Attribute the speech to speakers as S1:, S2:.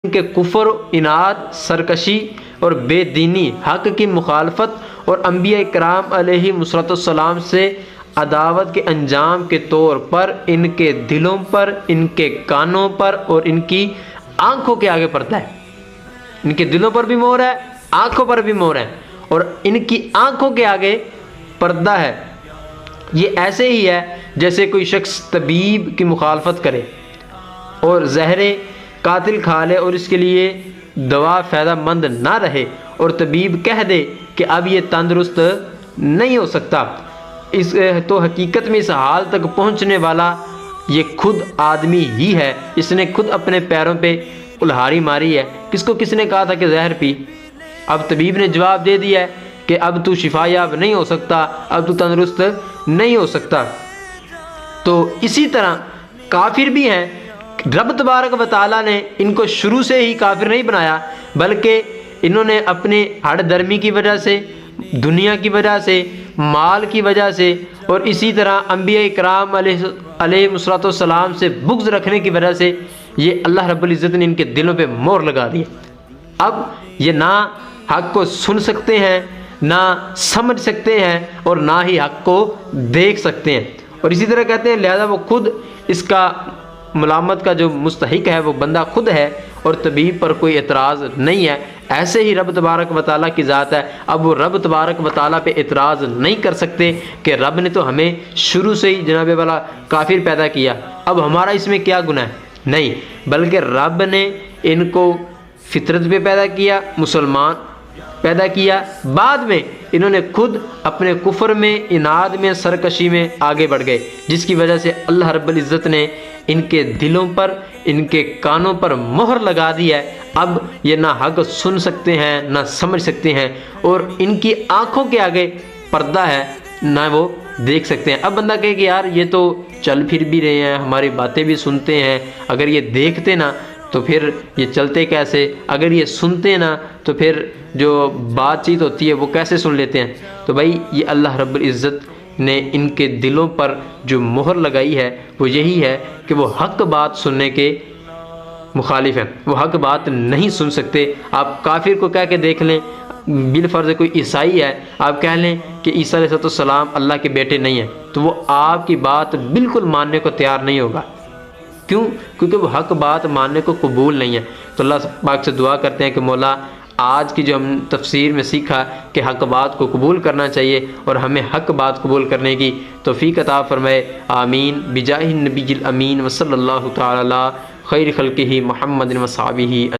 S1: ان کے کفر، اناد، سرکشی اور بے دینی، حق کی مخالفت اور انبیاء کرام علیہ السلام سے عداوت کے انجام کے طور پر ان کے دلوں پر، ان کے کانوں پر اور ان کی آنکھوں کے آگے پڑتا ہے۔ ان کے دلوں پر بھی مہر ہے، آنکھوں پر بھی مہر ہے، اور ان کی آنکھوں کے آگے پردہ ہے۔ یہ ایسے ہی ہے جیسے کوئی شخص طبیب کی مخالفت کرے اور زہر قاتل کھا لے اور اس کے لیے دوا فائدہ مند نہ رہے، اور طبیب کہہ دے کہ اب یہ تندرست نہیں ہو سکتا، تو حقیقت میں اس حال تک پہنچنے والا یہ خود آدمی ہی ہے۔ اس نے خود اپنے پیروں پہ کلہاڑی ماری ہے۔ کس نے کہا تھا کہ زہر پی؟ اب طبیب نے جواب دے دیا ہے کہ اب تو شفا یاب نہیں ہو سکتا، اب تو تندرست نہیں ہو سکتا۔ تو اسی طرح کافر بھی ہیں۔ رب تبارک و تعالیٰ نے ان کو شروع سے ہی کافر نہیں بنایا، بلکہ انہوں نے اپنے ہڑ درمی کی وجہ سے، دنیا کی وجہ سے، مال کی وجہ سے، اور اسی طرح انبیاء کرام علیہ السلام سے بغض رکھنے کی وجہ سے یہ اللہ رب العزت نے ان کے دلوں پہ مہر لگا دی۔ اب یہ نہ حق کو سن سکتے ہیں، نہ سمجھ سکتے ہیں، اور نہ ہی حق کو دیکھ سکتے ہیں۔ اور اسی طرح کہتے ہیں لہذا وہ خود اس کا ملامت کا جو مستحق ہے وہ بندہ خود ہے، اور طبیب پر کوئی اعتراض نہیں ہے۔ ایسے ہی رب تبارک و تعالیٰ کی ذات ہے۔ اب وہ رب تبارک و تعالیٰ پہ اعتراض نہیں کر سکتے کہ رب نے تو ہمیں شروع سے ہی جناب والا کافر پیدا کیا، اب ہمارا اس میں کیا گناہ ہے؟ نہیں، بلکہ رب نے ان کو فطرت پہ پیدا کیا، مسلمان پیدا کیا، بعد میں انہوں نے خود اپنے کفر میں، اناد میں، سرکشی میں آگے بڑھ گئے، جس کی وجہ سے اللہ رب العزت نے ان کے دلوں پر، ان کے کانوں پر مہر لگا دی ہے۔ اب یہ نہ حق سن سکتے ہیں، نہ سمجھ سکتے ہیں، اور ان کی آنکھوں کے آگے پردہ ہے، نہ وہ دیکھ سکتے ہیں۔ اب بندہ کہے کہ یار یہ تو چل پھر بھی رہے ہیں، ہماری باتیں بھی سنتے ہیں، اگر یہ دیکھتے نا تو پھر یہ چلتے کیسے؟ اگر یہ سنتے نا تو پھر جو بات چیت ہوتی ہے وہ کیسے سن لیتے ہیں؟ تو بھائی یہ اللہ رب العزت نے ان کے دلوں پر جو مہر لگائی ہے وہ یہی ہے کہ وہ حق بات سننے کے مخالف ہیں، وہ حق بات نہیں سن سکتے۔ آپ کافر کو کہہ کے دیکھ لیں، بالفرض کوئی عیسائی ہے، آپ کہہ لیں کہ عیسیٰ علیہ السلام اللہ کے بیٹے نہیں ہیں، تو وہ آپ کی بات بالکل ماننے کو تیار نہیں ہوگا۔ کیوں؟ کیونکہ وہ حق بات ماننے کو قبول نہیں ہے۔ تو اللہ پاک سے دعا کرتے ہیں کہ مولا آج کی جو ہم تفسیر میں سیکھا کہ حق بات کو قبول کرنا چاہیے، اور ہمیں حق بات قبول کرنے کی توفیق عطا فرمائے، آمین، بجاہ النبی الامین، وصلی اللہ تعالی علی خیر خلقہ محمد و صحابہ۔